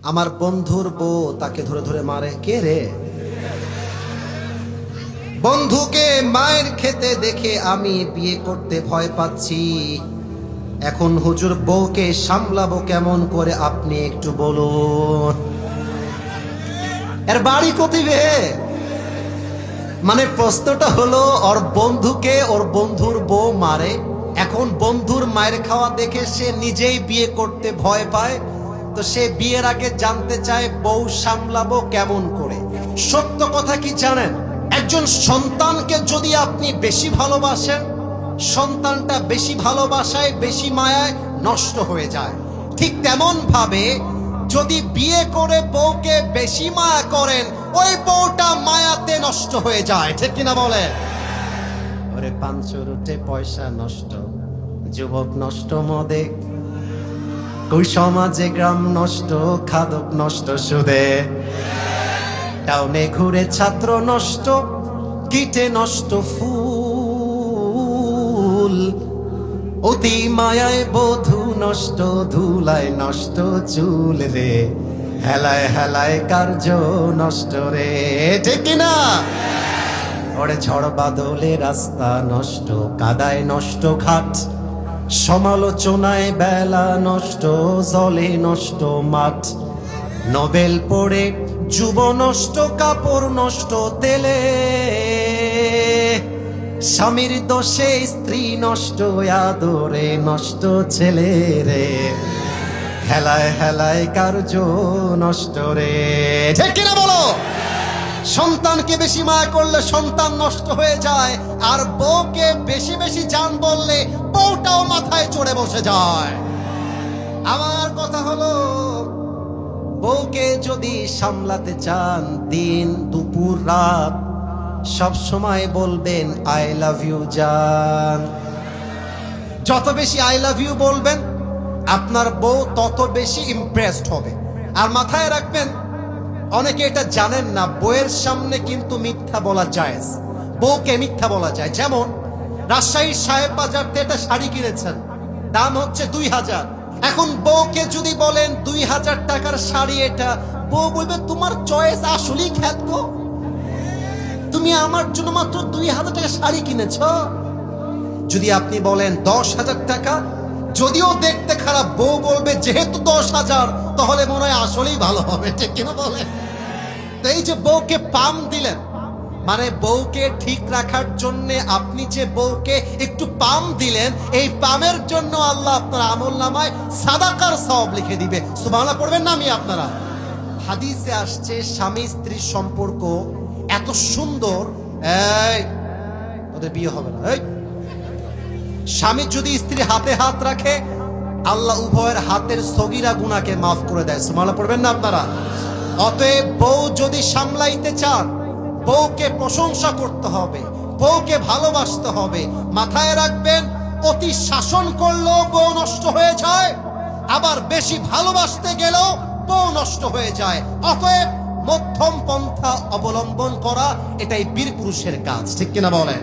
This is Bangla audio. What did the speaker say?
আমার বন্ধুর বউ তাকে ধরে ধরে মারে। কে রে? বন্ধুকে মায়ের খেতে দেখে আমি বিয়ে করতে ভয় পাচ্ছি। এখন হুজুর বউকে সামলাবো কেমন করে আপনি একটু বলুন। এর বাড়ি কোথায়? মানে প্রশ্নটা হলো ওর বন্ধুকে ওর বন্ধুর বউ মারে, এখন বন্ধুর মায়ের খাওয়া দেখে সে নিজেই বিয়ে করতে ভয় পায়। তো সে বিয়ের আগে জানতে চায় বউ সামলাবো কেমন করে। সত্য কথা কি জানেন? একজন সন্তানকে যদি আপনি বেশি ভালোবাসেন, সন্তানটা বেশি ভালোবাসায় বেশি মায়ায় নষ্ট হয়ে যায়। ঠিক তেমন ভাবে যদি বিয়ে করে বউকে বেশি মায়া করেন, ওই বউটা মায়াতে নষ্ট হয়ে যায়। ঠিক কিনা বলে? ওরে পাঁচশো রুটে পয়সা নষ্ট, যুবক নষ্ট মদে, ওই সমাজে গ্রাম নষ্ট, খাদক নষ্ট সুদে, টাউনে ঘুরে ছাত্র নষ্ট, কীটে নষ্ট ফুল, অতি মায়ায় বধূ নষ্ট, ধুলায় নষ্ট চুল রে, হেলায় হেলায় কার্য নষ্ট রে। ঠিক কিনা? ওরে ঝড় বাদলে রাস্তা নষ্ট, কাদায় নষ্ট ঘাট, সমালোচনায় বেলা নষ্ট, জলে নষ্ট মাঠ, নোবেল পড়ে যুব নষ্ট, কাপড় নষ্ট তেলে, স্বামীর দোষে স্ত্রী নষ্ট, আদরে নষ্ট ছেলে রে, হেলায় হেলায় কার্য নষ্ট রে। ঠিক কিনা বলো? সন্তানকে বেশি মায়া করলে সন্তান নষ্ট হয়ে যায়, আর বউকে বেশি বেশি জান বললে বউটাও মাথায় চড়ে বসে যায়। আমার কথা হলো, বউকে যদি সামলাতে চান দিন দুপুর রাত সব সময় বলবেন আই লাভ ইউ জান। যত বেশি আই লাভ ইউ বলবেন আপনার বউ তত বেশি ইমপ্রেসড হবে। আর মাথায় রাখবেন, অনেকে এটা জানেন না, বউয়ের সামনে কিন্তু মিথ্যা বলা যায়, বউকে মিথ্যা বলা যায়। যেমন রাজশাহীর সাহেব বাজার থেকে একটা শাড়ি কিনেছেন, দাম হচ্ছে 2000। এখন বউকে যদি বলেন 2000 টাকার শাড়ি এটা, বউ বলবে তোমার চয়েস আসলেই খ্যাত গো, তুমি আমার জন্য মাত্র 2000 টাকা শাড়ি কিনেছ। যদি আপনি বলেন 10,000 টাকা, যদিও দেখতে খারাপ, বউ বলবে যেহেতু 10,000 তাহলে মনে হয় আসলেই ভালো হবে। ঠিক কিনা বলে? তো এই যে বউকে পাম দিলেন, মানে বউকে ঠিক রাখার জন্য আপনি যে বউকে একটু পাম দিলেন, এই পামের জন্য আল্লাহ আপনার আমলনামায় সাদাকার সওয়াব লিখে দিবে। সুবহানাল্লাহ পড়বেন না? আমি আপনারা হাদিসে আসছে স্বামী স্ত্রীর সম্পর্ক এত সুন্দর, এই ওদের বিয়ে হবে না। এই স্বামী যদি স্ত্রী হাতে হাত রাখে, আল্লাহ উভয়ের হাতের সগীরা গুনাহকে মাফ করে দেয়। সুবহানাল্লাহ পড়বেন না আপনারা? অতএব বউ যদি সামলাইতে চান, বউকে প্রশংসা করতে হবে, বউকে ভালোবাসতে হবে। মাথায় রাখবেন, অতি শাসন করলেও বউ নষ্ট হয়ে যায়, আবার বেশি ভালোবাসতে গেলেও বউ নষ্ট হয়ে যায়। অতএব মধ্যম পন্থা অবলম্বন করা, এটাই বীর পুরুষের কাজ। ঠিক কিনা বলেন?